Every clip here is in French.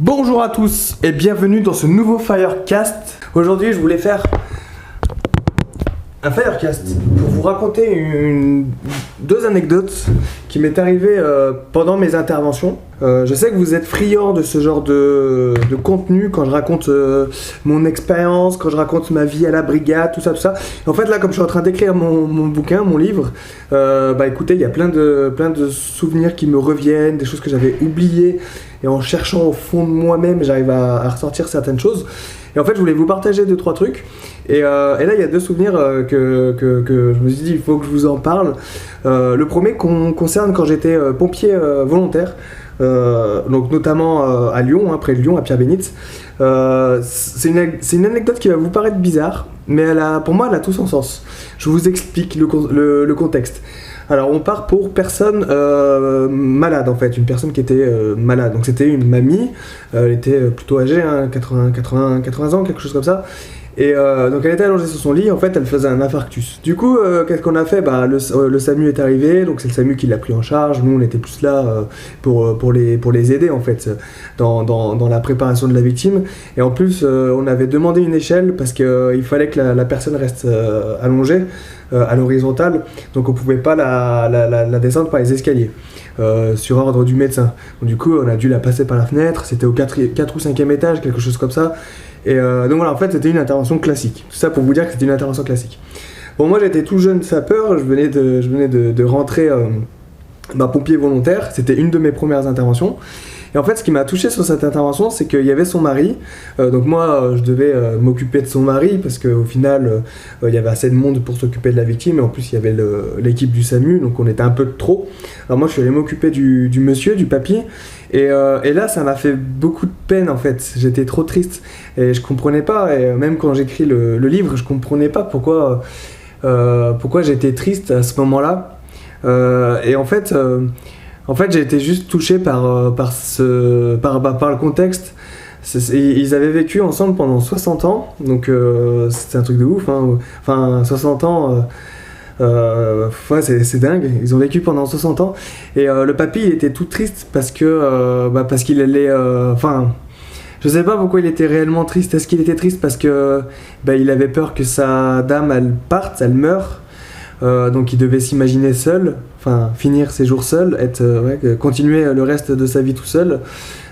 Bonjour à tous et bienvenue dans ce nouveau Firecast. Aujourd'hui je voulais faire un Firecast pour vous raconter deux anecdotes qui m'est arrivées pendant mes interventions. Je sais que vous êtes friands de ce genre de contenu quand je raconte mon expérience, quand je raconte ma vie à la brigade, tout ça. Et en fait là, comme je suis en train d'écrire mon bouquin, mon livre, écoutez, il y a plein de souvenirs qui me reviennent, des choses que j'avais oubliées. Et en cherchant au fond de moi-même, j'arrive à ressortir certaines choses. Et en fait, je voulais vous partager 2-3 trucs. Et là, il y a deux souvenirs que je me suis dit, il faut que je vous en parle. Le premier concerne quand j'étais pompier volontaire, donc notamment à Lyon, près de Lyon, à Pierre-Bénite. C'est une anecdote qui va vous paraître bizarre, mais pour moi, elle a tout son sens. Je vous explique le contexte. Alors on part pour personne malade en fait, une personne qui était malade. Donc c'était une mamie, elle était plutôt âgée, 80 ans, quelque chose comme ça. Et donc elle était allongée sur son lit, en fait elle faisait un infarctus. Du coup, qu'est-ce qu'on a fait ? Le SAMU est arrivé, donc c'est le SAMU qui l'a pris en charge. Nous on était plus là pour les aider en fait, dans la préparation de la victime. Et en plus on avait demandé une échelle parce qu'il fallait que la personne reste allongée à l'horizontale, donc on pouvait pas la descendre par les escaliers, sur ordre du médecin. Donc du coup on a dû la passer par la fenêtre, c'était au 4 ou 5e étage, quelque chose comme ça. Et donc voilà, en fait c'était une intervention classique. Tout ça pour vous dire que c'était une intervention classique. Bon, moi j'étais tout jeune sapeur, je venais de rentrer pompier volontaire, c'était une de mes premières interventions. Et en fait, ce qui m'a touché sur cette intervention, c'est qu'il y avait son mari. Donc moi, je devais m'occuper de son mari parce qu'au final, il y avait assez de monde pour s'occuper de la victime. Et en plus, il y avait l'équipe du SAMU, donc on était un peu de trop. Alors moi, je suis allé m'occuper du monsieur, du papy. Et là, ça m'a fait beaucoup de peine en fait. J'étais trop triste et je comprenais pas. Et même quand j'écris le livre, je comprenais pas pourquoi j'étais triste à ce moment-là. Et en fait, j'ai été juste touché par le contexte. Ils avaient vécu ensemble pendant 60 ans, donc c'était un truc de ouf. Enfin, 60 ans, c'est dingue. Ils ont vécu pendant 60 ans. Et le papy, il était tout triste parce qu'il allait... je sais pas pourquoi il était réellement triste. Est-ce qu'il était triste parce que il avait peur que sa dame, elle parte, elle meure? Donc il devait s'imaginer seul, finir ses jours seul, continuer le reste de sa vie tout seul.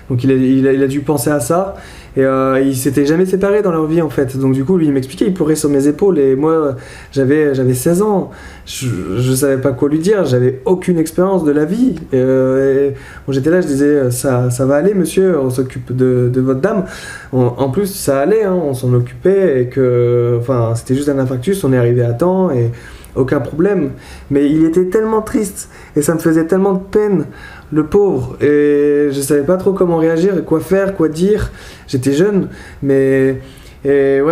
Donc il a dû penser à ça. Et ils s'étaient jamais séparés dans leur vie en fait. Donc du coup lui il m'expliquait, il pleurait sur mes épaules. Et moi j'avais 16 ans, je savais pas quoi lui dire, j'avais aucune expérience de la vie. J'étais là, je disais ça va aller monsieur, on s'occupe de votre dame. En plus ça allait, on s'en occupait. Et que c'était juste un infarctus, on est arrivé à temps et aucun problème. Mais il était tellement triste et ça me faisait tellement de peine, le pauvre, et je savais pas trop comment réagir et quoi faire, quoi dire. J'étais jeune, mais on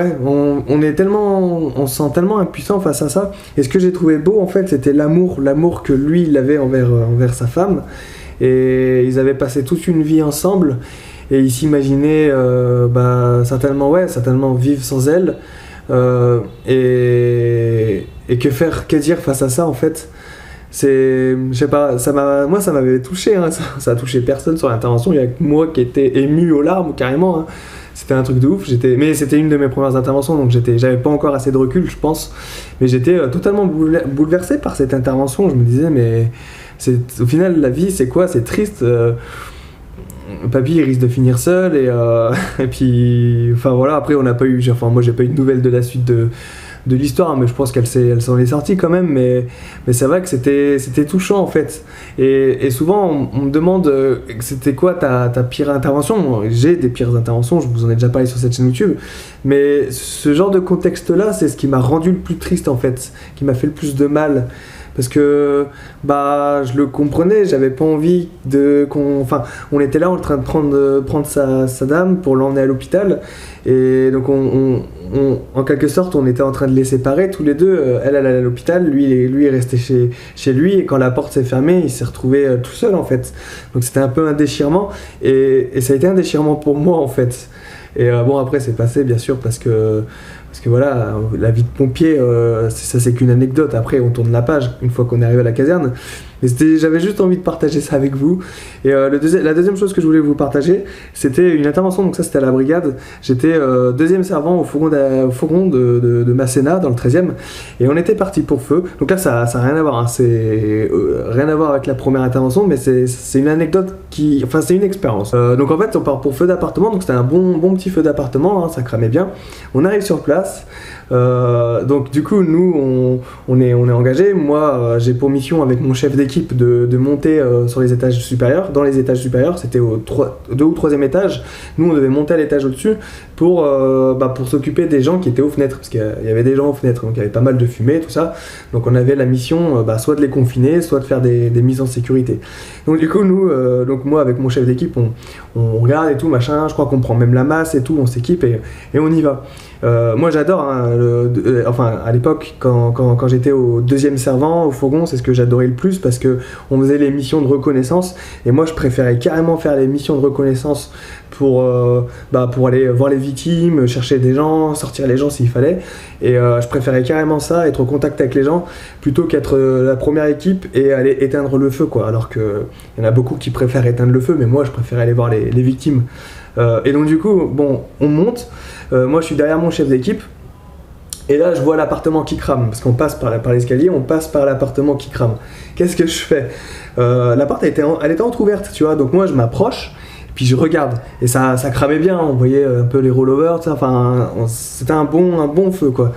se sent tellement impuissant face à ça. Et ce que j'ai trouvé beau en fait, c'était l'amour que lui il avait envers sa femme. Et ils avaient passé toute une vie ensemble et ils s'imaginaient certainement vivre sans elle. Et que dire face à ça en fait. Je sais pas, moi ça m'avait touché, ça a touché personne sur l'intervention. Il y a que moi qui étais ému aux larmes carrément. C'était un truc de ouf. Mais c'était une de mes premières interventions, donc j'avais pas encore assez de recul, je pense. Mais j'étais totalement bouleversé par cette intervention. Je me disais mais au final la vie c'est quoi ? C'est triste. Papy il risque de finir seul et puis après on n'a pas eu, moi j'ai pas eu de nouvelles de la suite de l'histoire, mais je pense qu'elle s'en est sortie quand même, mais c'est vrai que c'était touchant en fait. Et souvent on me demande c'était quoi ta pire intervention. J'ai des pires interventions, je vous en ai déjà parlé sur cette chaîne YouTube, mais ce genre de contexte là c'est ce qui m'a rendu le plus triste en fait, qui m'a fait le plus de mal. Parce que je le comprenais, j'avais pas envie on était là en train de prendre sa dame pour l'emmener à l'hôpital, et donc en quelque sorte on était en train de les séparer tous les deux. Elle allait à l'hôpital, lui est resté chez lui, et quand la porte s'est fermée il s'est retrouvé tout seul en fait. Donc c'était un peu un déchirement, et ça a été un déchirement pour moi en fait. Et après c'est passé bien sûr parce que parce que voilà, la vie de pompier, ça c'est qu'une anecdote. Après, on tourne la page une fois qu'on est arrivé à la caserne. Mais j'avais juste envie de partager ça avec vous. Et la deuxième chose que je voulais vous partager, c'était une intervention. Donc ça, c'était à la brigade. J'étais deuxième servant au fourgon de Masséna, dans le 13e. Et on était parti pour feu. Donc là, ça n'a rien à voir. Hein. C'est rien à voir avec la première intervention, mais c'est une anecdote enfin, c'est une expérience. Donc en fait, on part pour feu d'appartement. Donc c'était un bon petit feu d'appartement. Hein, ça cramait bien. On arrive sur place. Donc du coup nous on est engagé. Moi j'ai pour mission avec mon chef d'équipe de monter sur les étages supérieurs. Dans les étages supérieurs, c'était au 2 ou 3e étage. Nous on devait monter à l'étage au-dessus pour s'occuper des gens qui étaient aux fenêtres, parce qu'il y avait des gens aux fenêtres, donc il y avait pas mal de fumée, tout ça. Donc on avait la mission soit de les confiner, soit de faire des mises en sécurité. Donc du coup nous, donc moi avec mon chef d'équipe, on regarde et tout machin. Je crois qu'on prend même la masse et tout, on s'équipe et on y va. Moi j'adore, hein, enfin à l'époque quand j'étais au 2e servant au fourgon, c'est ce que j'adorais le plus, parce que on faisait les missions de reconnaissance et moi je préférais carrément faire les missions de reconnaissance pour aller voir les victimes, chercher des gens, sortir les gens s'il fallait, et je préférais carrément ça, être au contact avec les gens, plutôt qu'être la première équipe et aller éteindre le feu, quoi. Alors qu'il y en a beaucoup qui préfèrent éteindre le feu, mais moi je préférais aller voir les victimes. Et donc du coup, bon, on monte, moi je suis derrière mon chef d'équipe, et là je vois l'appartement qui crame, parce qu'on passe par l'escalier, on passe par l'appartement qui crame. Qu'est-ce que je fais? L'appart elle était entrouverte, tu vois, donc moi je m'approche, puis je regarde, et ça cramait bien, on voyait un peu les rollovers, enfin c'était un bon feu, quoi.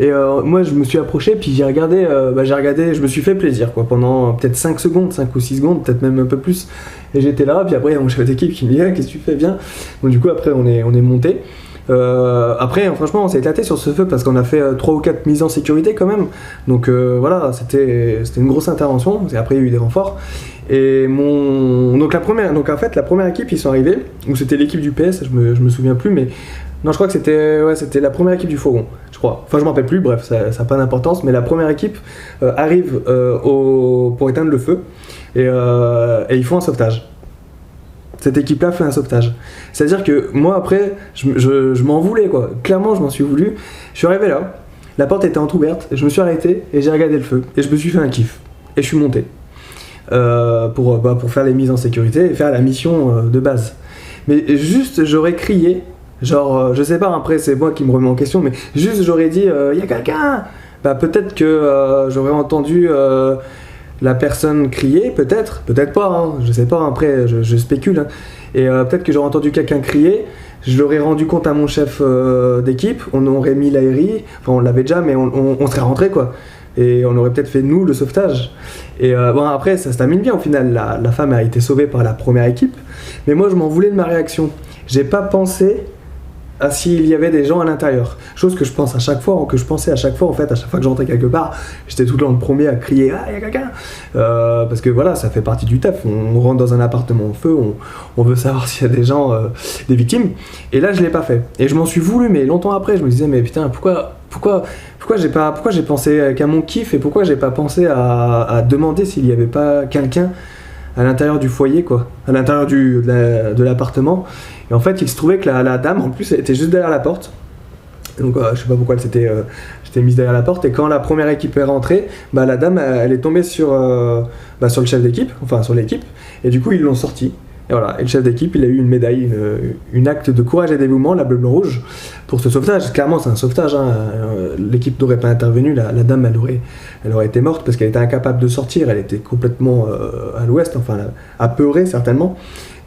Et moi je me suis approché, puis j'ai regardé, je me suis fait plaisir, quoi, pendant peut-être 5 ou 6 secondes, peut-être même un peu plus. Et j'étais là, puis après il y a mon chef d'équipe qui me dit qu'est-ce que tu fais, bien. Donc du coup après on est monté. Après franchement on s'est éclaté sur ce feu, parce qu'on a fait 3 ou 4 mises en sécurité quand même. Donc voilà, c'était une grosse intervention. Et après il y a eu des renforts. Et donc en fait la première équipe, ils sont arrivés, ou c'était l'équipe du PS, je me souviens plus, mais non, je crois que c'était la première équipe du fourgon, je crois. Enfin je m'en rappelle plus, bref, ça n'a pas d'importance, mais la première équipe arrive pour éteindre le feu, et ils font un sauvetage. Cette équipe-là fait un sauvetage. C'est-à-dire que moi, après, je m'en voulais, quoi. Clairement, je m'en suis voulu. Je suis arrivé là, la porte était entrouverte, je me suis arrêté et j'ai regardé le feu. Et je me suis fait un kiff. Et je suis monté pour faire les mises en sécurité et faire la mission de base. Mais juste, j'aurais crié, genre, je sais pas, après, c'est moi qui me remets en question, mais juste, j'aurais dit, y a quelqu'un! Peut-être que j'aurais entendu... la personne crier, peut-être pas, hein, je sais pas, après je spécule, hein. Et peut-être que j'aurais entendu quelqu'un crier, je l'aurais rendu compte à mon chef d'équipe, on aurait mis l'aérie, enfin on l'avait déjà, mais on serait rentré, quoi, et on aurait peut-être fait nous le sauvetage. Et bon, après ça se termine bien au final, la femme a été sauvée par la première équipe, mais moi je m'en voulais de ma réaction, j'ai pas pensé à s'il y avait des gens à l'intérieur. Chose que je pensais à chaque fois en fait, à chaque fois que j'entrais quelque part, j'étais tout le temps le premier à crier « Ah, il y a quelqu'un !» Parce que voilà, ça fait partie du taf. On rentre dans un appartement en feu, on veut savoir s'il y a des gens, des victimes. Et là, je l'ai pas fait. Et je m'en suis voulu, mais longtemps après, je me disais « Mais putain, pourquoi j'ai pensé qu'à mon kiff, et pourquoi j'ai pas pensé à demander s'il y avait pas quelqu'un à l'intérieur du foyer, quoi, à l'intérieur de l'appartement. » Et en fait, il se trouvait que la dame, en plus, elle était juste derrière la porte. Donc, je sais pas pourquoi elle s'était mise derrière la porte. Et quand la première équipe est rentrée, la dame, elle est tombée sur le chef d'équipe, enfin sur l'équipe. Et du coup, ils l'ont sorti. Et voilà. Et le chef d'équipe, il a eu une médaille, une acte de courage et de dévouement, la bleu-blanc-rouge, pour ce sauvetage. Clairement, c'est un sauvetage, hein. L'équipe n'aurait pas intervenu. La dame, elle aurait été morte parce qu'elle était incapable de sortir. Elle était complètement à l'ouest, enfin apeurée certainement.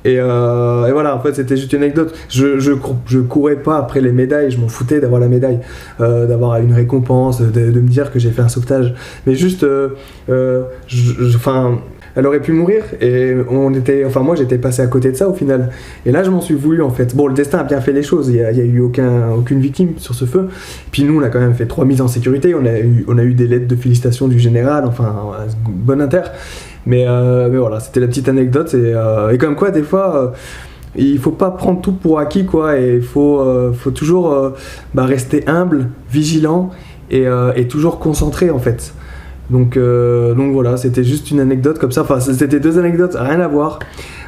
Et voilà, en fait c'était juste une anecdote. Je courais pas après les médailles, je m'en foutais d'avoir la médaille, d'avoir une récompense, de me dire que j'ai fait un sauvetage. Mais juste, elle aurait pu mourir et moi j'étais passé à côté de ça au final. Et là je m'en suis voulu en fait. Bon, le destin a bien fait les choses, il y a eu aucune victime sur ce feu. Puis nous on a quand même fait 3 mises en sécurité, on a eu des lettres de félicitations du général, enfin bon inter. Mais voilà, c'était la petite anecdote, et comme quoi des fois il faut pas prendre tout pour acquis, quoi, et il faut toujours rester humble, vigilant et toujours concentré en fait. Donc voilà, c'était juste une anecdote comme ça, enfin c'était 2 anecdotes, rien à voir.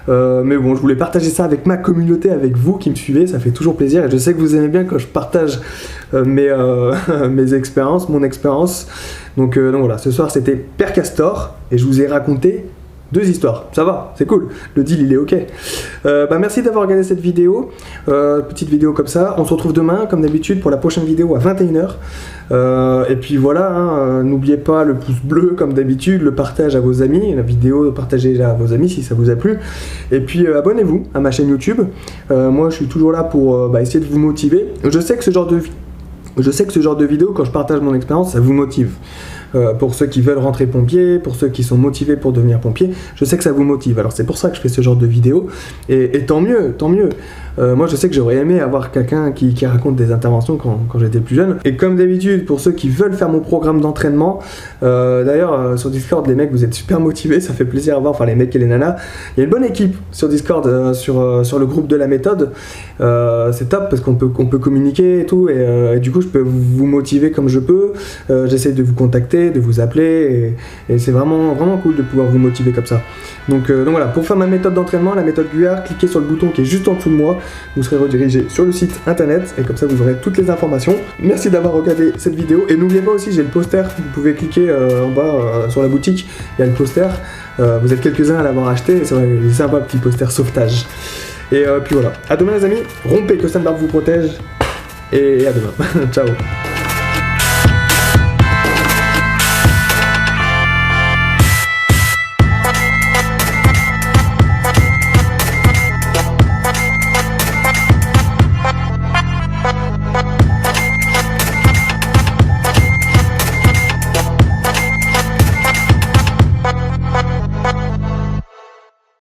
Mais bon, je voulais partager ça avec ma communauté, avec vous qui me suivez, ça fait toujours plaisir. Et je sais que vous aimez bien quand je partage mes expériences, mon expérience. Donc voilà, ce soir c'était Père Castor et je vous ai raconté 2 histoires, ça va, c'est cool, le deal il est ok. Merci d'avoir regardé cette vidéo, petite vidéo comme ça. On se retrouve demain comme d'habitude pour la prochaine vidéo à 21h. Et puis voilà, n'oubliez pas le pouce bleu comme d'habitude, le partage à vos amis, la vidéo partagez-la à vos amis si ça vous a plu. Et puis abonnez-vous à ma chaîne YouTube. Moi je suis toujours là pour essayer de vous motiver. Je sais que ce genre de vidéo, quand je partage mon expérience, ça vous motive. Pour ceux qui veulent rentrer pompier, pour ceux qui sont motivés pour devenir pompier, je sais que ça vous motive. Alors c'est pour ça que je fais ce genre de vidéo. Et tant mieux, tant mieux. Moi je sais que j'aurais aimé avoir quelqu'un qui raconte des interventions quand j'étais plus jeune. Et comme d'habitude, pour ceux qui veulent faire mon programme d'entraînement, d'ailleurs sur Discord les mecs vous êtes super motivés, ça fait plaisir à voir, enfin les mecs et les nanas. Il y a une bonne équipe sur Discord, sur le groupe de la méthode. C'est top parce qu'on peut communiquer et tout. Et du coup je peux vous motiver comme je peux. J'essaie de vous contacter, de vous appeler. Et c'est vraiment cool de pouvoir vous motiver comme ça. Donc voilà, pour faire ma méthode d'entraînement, la méthode Guillard, cliquez sur le bouton qui est juste en dessous de moi. Vous serez redirigé sur le site internet et comme ça vous aurez toutes les informations. Merci d'avoir regardé cette vidéo et n'oubliez pas aussi, j'ai le poster, vous pouvez cliquer en bas sur la boutique, il y a le poster. Vous êtes quelques-uns à l'avoir acheté et c'est vrai, il est sympa, petit poster sauvetage. Et puis voilà, à demain les amis, rompez, que Stan Barbe vous protège et à demain. Ciao.